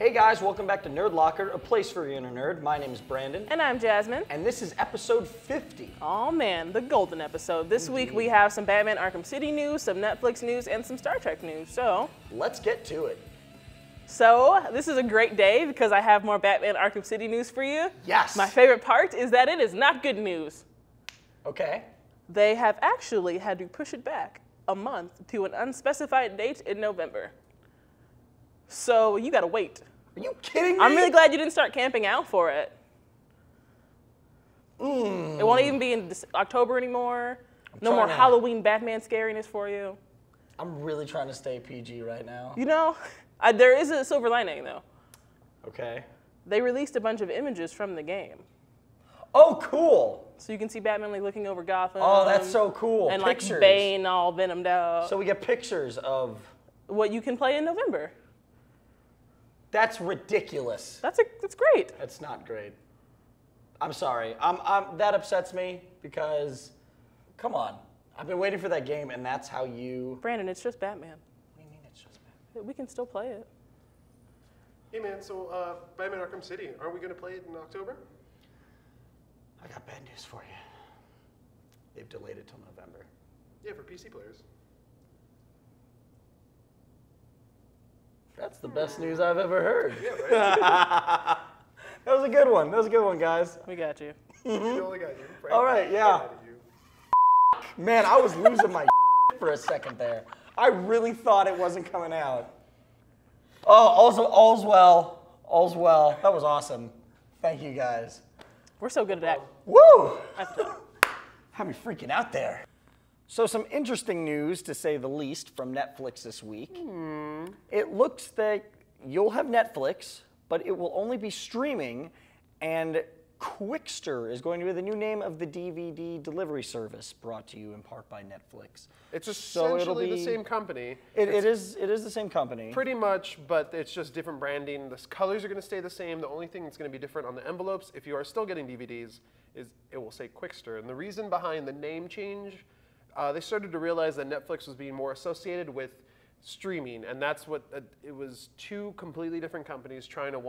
Hey guys, welcome back to Nerdlocker, a place for your inner nerd. My name is Brandon. And I'm Jasmine. And this is episode 50. Oh man, the golden episode. This week we have some Batman Arkham City news, some Netflix news, and some Star Trek news. So let's get to it. So this is a great day because I have more Batman Arkham City news for you. Yes. My favorite part is that it is not good news. Okay. They have actually had to push it back a month to an unspecified date in November. So you gotta wait. Are you kidding me? I'm really glad you didn't start camping out for it. It won't even be in October anymore. No more Halloween Batman scariness for you. I'm really trying to stay PG right now. You know, there is a silver lining though. Okay. They released a bunch of images from the game. Oh, cool. So you can see Batman like looking over Gotham. Oh, that's so cool. And pictures. like Bane all venomed out. So we get pictures of what you can play in November. That's ridiculous. That's great. That's not great. I'm sorry. That upsets me because, come on. I've been waiting for that game, and that's how you... Brandon, it's just Batman. What do you mean it's just Batman? We can still play it. Hey man, so Batman Arkham City, aren't we going to play it in October? I got bad news for you. They've delayed it till November. Yeah, for PC players. That's the best news I've ever heard. Yeah, right? That was a good one. That was a good one, guys. We got you. We only got you. Frank. All right, yeah. Man, I was losing my for a second there. I really thought it wasn't coming out. Oh, all's well. All's well. That was awesome. Thank you, guys. We're so good at that. Woo! Had me freaking out there. So some interesting news, to say the least, from Netflix this week. It looks that you'll have Netflix, but it will only be streaming, and Quickster is going to be the new name of the DVD delivery service brought to you in part by Netflix. It's essentially the same company. It is the same company. Pretty much, but it's just different branding. The colors are going to stay the same. The only thing that's going to be different on the envelopes, if you are still getting DVDs, is it will say Quickster. And the reason behind the name change, they started to realize that Netflix was being more associated with streaming, and that's what it was. Two completely different companies trying to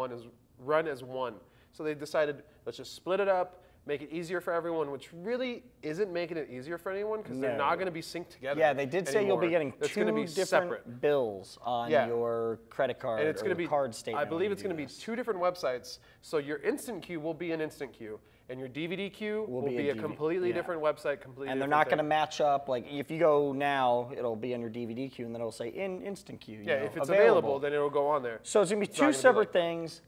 run as one. So they decided, let's just split it up, make it easier for everyone, which really isn't making it easier for anyone because they're not going to be synced together. Yeah, they did say you'll be getting two different separate bills on your credit card and it's or card statement. I believe it's going to be two different websites. So your instant queue will be an instant queue, and your DVD queue will be a completely different website, completely. And they're not going to match up. Like if you go now, it'll be on your DVD queue, and then it'll say in instant queue. Yeah, if it's available, then it'll go on there. So it's going to be two separate things.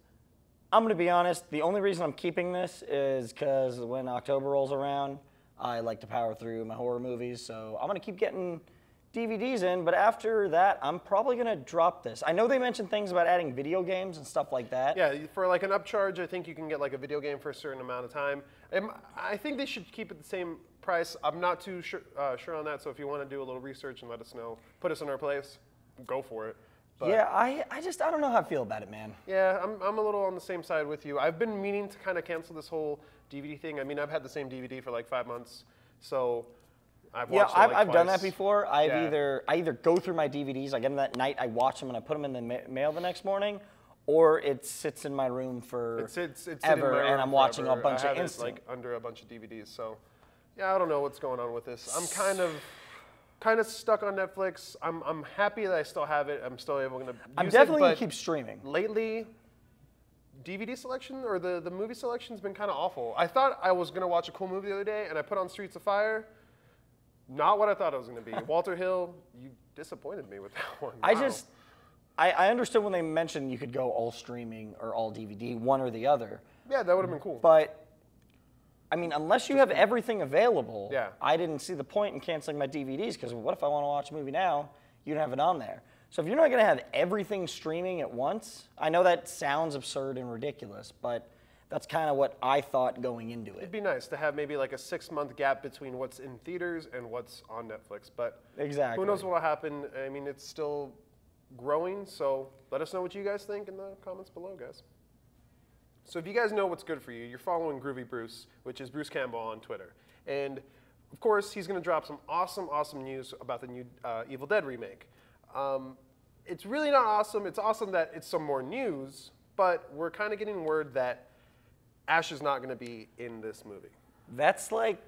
I'm going to be honest, the only reason I'm keeping this is because when October rolls around, I like to power through my horror movies, so I'm going to keep getting DVDs in, but after that, I'm probably going to drop this. I know they mentioned things about adding video games and stuff like that. Yeah, for like an upcharge, I think you can get like a video game for a certain amount of time. I think they should keep it the same price. I'm not too sure on that, so if you want to do a little research and let us know, put us in our place, go for it. But yeah, I don't know how I feel about it, man. Yeah, I'm a little on the same side with you. I've been meaning to kind of cancel this whole DVD thing. I mean, I've had the same DVD for like 5 months, so I've watched it like I've done twice. that before. I either go through my DVDs, I get them that night, I watch them, and I put them in the mail the next morning, or it sits in my room for ever, and I'm watching a bunch of instant. Like under a bunch of DVDs. So yeah, I don't know what's going on with this. I'm kind of stuck on Netflix. I'm happy that I still have it. I'm still able to use it. I'm definitely going to keep streaming. Lately, DVD selection or the movie selection's been kind of awful. I thought I was going to watch a cool movie the other day, and I put on Streets of Fire. Not what I thought it was going to be. Walter Hill, you disappointed me with that one. Wow. I understood when they mentioned you could go all streaming or all DVD, one or the other. Yeah, that would have been cool. But I mean, unless you have everything available, yeah. I didn't see the point in canceling my DVDs because what if I want to watch a movie now? You don't have it on there. So if you're not going to have everything streaming at once, I know that sounds absurd and ridiculous, but that's kind of what I thought going into it. It'd be nice to have maybe like a 6-month gap between what's in theaters and what's on Netflix, but exactly. Who knows what will happen? I mean, it's still growing, so let us know what you guys think in the comments below, guys. So if you guys know what's good for you, you're following Groovy Bruce, which is Bruce Campbell on Twitter. And of course, he's going to drop some awesome news about the new Evil Dead remake. It's really not awesome. It's awesome that it's some more news, but we're kind of getting word that Ash is not going to be in this movie. That's like,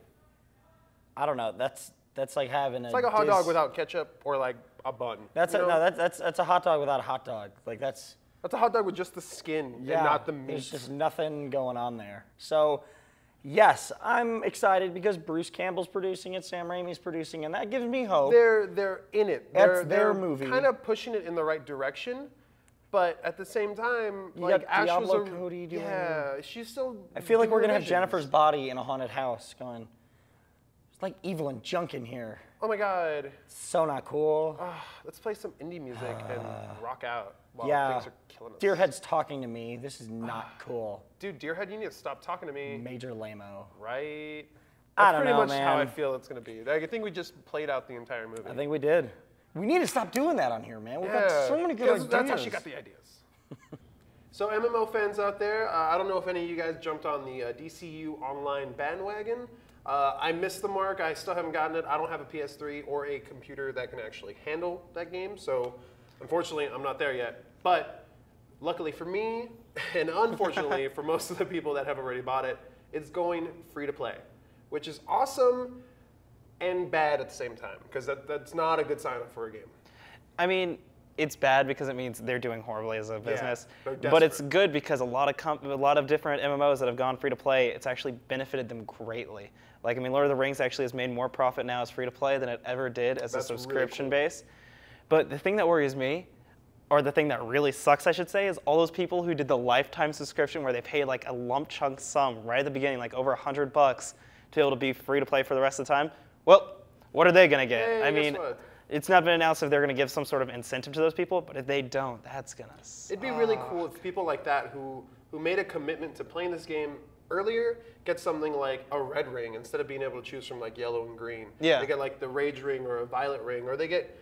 I don't know. That's like having It's like a hot dog without ketchup or like a bun. That's a hot dog without a hot dog. Like that's a hot dog with just the skin and not the meat. There's just nothing going on there. So, yes, I'm excited because Bruce Campbell's producing it, Sam Raimi's producing, and that gives me hope. They're in it. That's their movie. Kind of pushing it in the right direction, but at the same time, You like got Ash was Diablo Cody doing. Yeah, she's still. I feel like we're gonna have visions. Jennifer's body in a haunted house going. It's like evil and junk in here. Oh my God. So not cool. Let's play some indie music and rock out while things are killing us. Deerhead's talking to me. This is not cool. Dude, Deerhead, you need to stop talking to me. Major lame-o. Right? I That's don't pretty know, much how I man. feel it's going to be. I think we just played out the entire movie. I think we did. We need to stop doing that on here, man. We've got so many good ideas. That's how she got the ideas. So MMO fans out there, I don't know if any of you guys jumped on the DCU Online bandwagon. I missed the mark. I still haven't gotten it. I don't have a PS3 or a computer that can actually handle that game. So unfortunately, I'm not there yet. But luckily for me, and unfortunately for most of the people that have already bought it, it's going free to play, which is awesome and bad at the same time, because that's not a good sign up for a game. I mean, it's bad because it means they're doing horribly as a business, they're but it's desperate. good because a lot of different MMOs that have gone free to play, it's actually benefited them greatly. Like, I mean, Lord of the Rings actually has made more profit now as free to play than it ever did as That's a really subscription cool. base. But the thing that worries me, or the thing that really sucks, I should say, is all those people who did the lifetime subscription where they paid like a lump chunk sum right at the beginning, like over $100 to be able to be free to play for the rest of the time. Well, what are they gonna get? Hey, I guess mean, what? it's not been announced if they're gonna give some sort of incentive to those people, but if they don't, that's gonna suck. It'd be really cool if people like that who made a commitment to playing this game earlier get something like a red ring instead of being able to choose from like yellow and green. Yeah. They get like the rage ring or a violet ring, or they get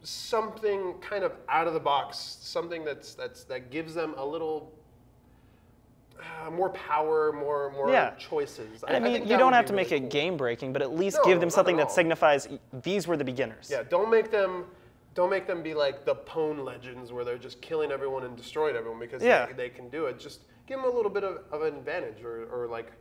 something kind of out of the box, something that gives them a little more power, more choices. I mean, think you that don't would have be to make really it cool. game breaking, but at least No, give them not something at that all. signifies these were the beginners. Yeah, don't make them be like the Pwn Legends where they're just killing everyone and destroying everyone because they can do it. Just give them a little bit of an advantage or like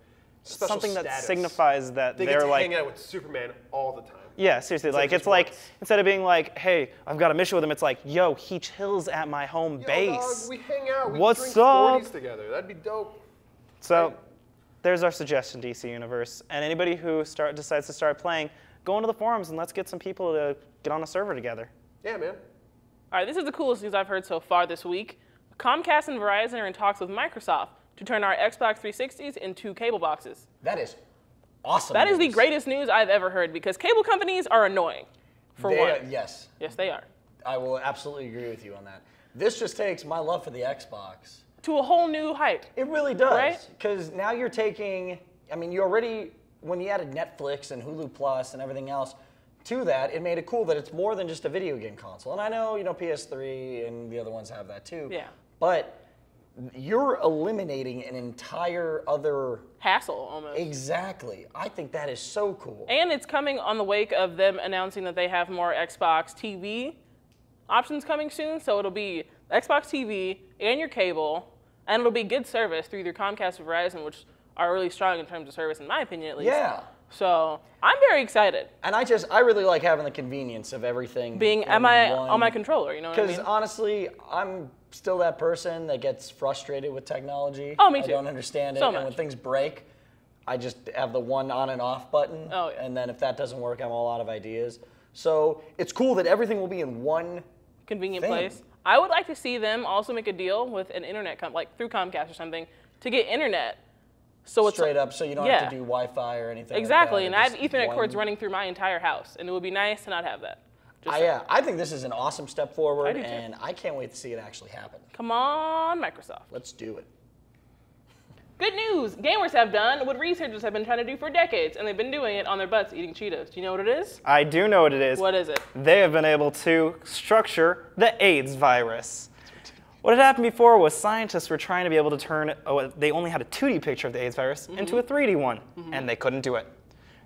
special Something that status. signifies that They get they're to like, hang out with Superman all the time. yeah, seriously, Instead of like just it's like once. instead of being like, hey, I've got a mission with him, it's like, yo, he chills at my home Yo, base. dog, we hang out. We What's drink up? 40s together. That'd be dope. So Right. there's our suggestion, DC Universe. And anybody who decides to start playing, go into the forums and let's get some people to get on a server together. Yeah, man. All right, this is the coolest news I've heard so far this week. Comcast and Verizon are in talks with Microsoft to turn our Xbox 360s into cable boxes. That is awesome. That is the news. greatest news I've ever heard because cable companies are annoying, for one. Yes, Yes, they are. I will absolutely agree with you on that. This just takes my love for the Xbox. To a whole new height. It really does. Right? Because now you're taking, I mean, you already, when you added Netflix and Hulu Plus and everything else to that, it made it cool that it's more than just a video game console. And I know, PS3 and the other ones have that too. Yeah. But you're eliminating an entire other. Hassle, almost. Exactly. I think that is so cool. And it's coming on the wake of them announcing that they have more Xbox TV options coming soon. So it'll be Xbox TV and your cable, and it'll be good service through either Comcast or Verizon, which are really strong in terms of service, in my opinion, at least. Yeah. So I'm very excited. And I really like having the convenience of everything Being in on my one. controller, you know what I Because mean? honestly, I'm still that person that gets frustrated with technology. Oh, me too. I don't understand it. So and much. when things break, I just have the one on and off button. Oh, yeah. And then if that doesn't work, I'm all out of ideas. So it's cool that everything will be in one. Convenient thing. place. I would like to see them also make a deal with an internet company, like through Comcast or something, to get internet. So it's Straight up, so you don't have to do Wi-Fi or anything. Exactly, like and I that. have Just Ethernet one- cords running through my entire house, and it would be nice to not have that. Just saying. I think this is an awesome step forward, I do too. and I can't wait to see it actually happen. Come on, Microsoft. Let's do it. Good news! Gamers have done what researchers have been trying to do for decades, and they've been doing it on their butts eating Cheetos. Do you know what it is? I do know what it is. What is it? They have been able to structure the AIDS virus. What had happened before was scientists were trying to be able to turn, they only had a 2D picture of the AIDS virus into a 3D one, and they couldn't do it.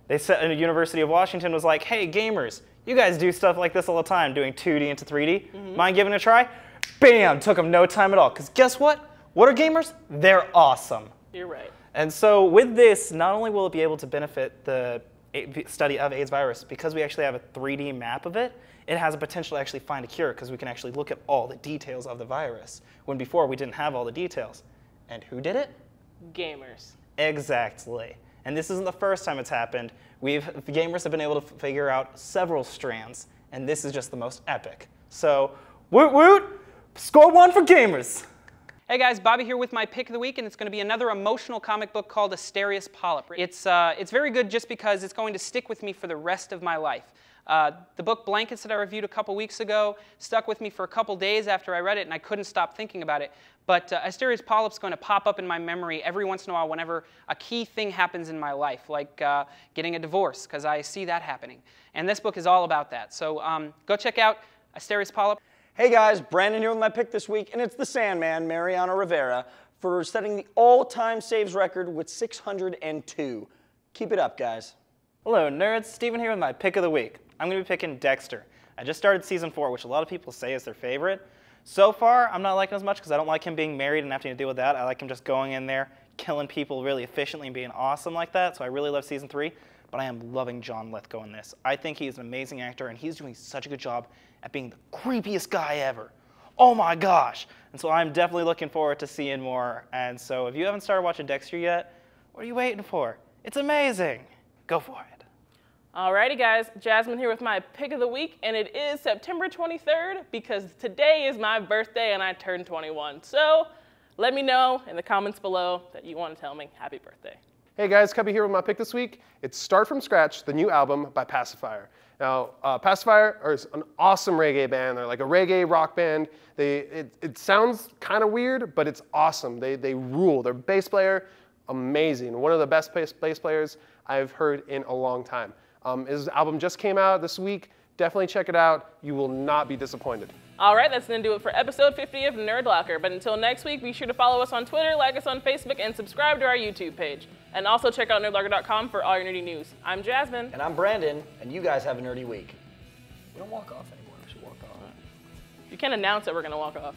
They said, the University of Washington was like, hey, gamers, you guys do stuff like this all the time, doing 2D into 3D. Mind giving it a try? Bam! Took them no time at all, because guess what? What are gamers? They're awesome. You're right. And so with this, not only will it be able to benefit the study of AIDS virus, because we actually have a 3D map of it, it has a potential to actually find a cure because we can actually look at all the details of the virus, when before we didn't have all the details. And who did it? Gamers. Exactly. And this isn't the first time it's happened. The gamers have been able to figure out several strands, and this is just the most epic. So, woot woot, score 1 for gamers. Hey guys, Bobby here with my pick of the week, and it's going to be another emotional comic book called Asterius Polyp. It's very good just because it's going to stick with me for the rest of my life. The book Blankets that I reviewed a couple weeks ago stuck with me for a couple days after I read it, and I couldn't stop thinking about it. But Asterius Polyp's going to pop up in my memory every once in a while whenever a key thing happens in my life, like getting a divorce, because I see that happening. And this book is all about that. So go check out Asterius Polyp. Hey guys, Brandon here with my pick this week, and it's the Sandman, Mariano Rivera, for setting the all-time saves record with 602. Keep it up, guys. Hello, nerds. Steven here with my pick of the week. I'm going to be picking Dexter. I just started season 4, which a lot of people say is their favorite. So far, I'm not liking it as much because I don't like him being married and having to deal with that. I like him just going in there, killing people really efficiently and being awesome like that. So I really love season 3. But I am loving John Lithgow in this. I think he's an amazing actor, and he's doing such a good job at being the creepiest guy ever. Oh my gosh! And so I'm definitely looking forward to seeing more. And so if you haven't started watching Dexter yet, what are you waiting for? It's amazing. Go for it. Alrighty guys, Jasmine here with my pick of the week, and it is September 23rd because today is my birthday and I turned 21. So let me know in the comments below that you want to tell me happy birthday. Hey guys, Cubby here with my pick this week. It's Start From Scratch, the new album by Pacifier. Now, Pacifier is an awesome reggae band. They're like a reggae rock band. It sounds kind of weird, but it's awesome. They rule. Their bass player, amazing. One of the best bass players I've heard in a long time. His album just came out this week. Definitely check it out. You will not be disappointed. All right, that's going to do it for episode 50 of Nerdlocker. But until next week, be sure to follow us on Twitter, like us on Facebook, and subscribe to our YouTube page. And also check out nerdlocker.com for all your nerdy news. I'm Jasmine. And I'm Brandon, and you guys have a nerdy week. We don't walk off anymore. We should walk off. You can't announce that we're going to walk off.